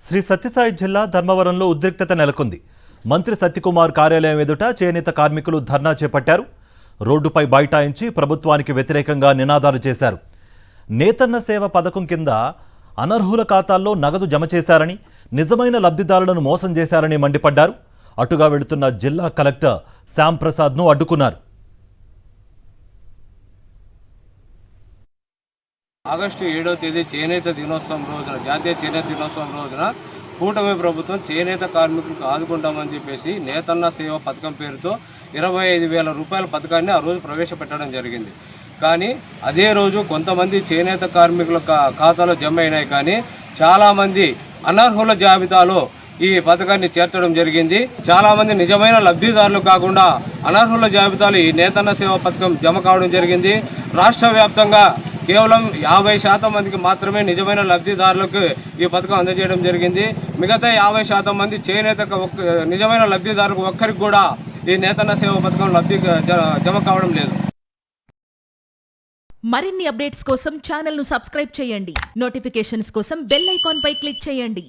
శ్రీ సత్యసాయి జిల్లా ధర్మవరంలో ఉద్రిక్తత నెలకొంది. మంత్రి సత్యకుమార్ కార్యాలయం ఎదుట చేనేత కార్మికులు ధర్నా చేపట్టారు. రోడ్డుపై బైఠాయించి ప్రభుత్వానికి వ్యతిరేకంగా నినాదాలు చేశారు. నేతన్న సేవ పథకం కింద అనర్హుల ఖాతాల్లో నగదు జమ చేశారని, నిజమైన లబ్ధిదారులను మోసం చేశారని మండిపడ్డారు. అటుగా వెళుతున్న జిల్లా కలెక్టర్ శ్యామ్ ప్రసాద్ను అడ్డుకున్నారు. ఆగస్టు 7వ తేదీ చేనేత దినోత్సవం రోజున, జాతీయ చేనేత దినోత్సవం రోజున కూటమి ప్రభుత్వం చేనేత కార్మికులకు ఆదుకుంటామని చెప్పేసి నేతన్న సేవ పథకం పేరుతో 25,000 రూపాయల పథకాన్ని ఆ రోజు ప్రవేశపెట్టడం జరిగింది. కానీ అదే రోజు కొంతమంది చేనేత కార్మికుల ఖాతాలో జమ అయినాయి. కానీ చాలామంది అనర్హుల జాబితాలో ఈ పథకాన్ని చేర్చడం జరిగింది. చాలామంది నిజమైన లబ్ధిదారులు కాకుండా అనర్హుల జాబితాలో ఈ నేతన్న సేవ పథకం జమ కావడం జరిగింది. రాష్ట్ర వ్యాప్తంగా కేవలం 50% మందికి మాత్రమే నిజమైన లబ్ధిదారులకు ఈ పథకం అందజేయడం జరిగింది. మిగతా 50% మంది చేనేత నిజమైన లబ్ధిదారులకు ఒక్కరికి కూడా ఈ నేతన్న సేవ పథకం లబ్ధి జమ కావడం లేదు. మరిన్ని అప్డేట్స్ కోసం ఛానల్ను సబ్స్క్రైబ్ చేయండి. నోటిఫికేషన్స్ కోసం బెల్ ఐకాన్ పై క్లిక్ చేయండి.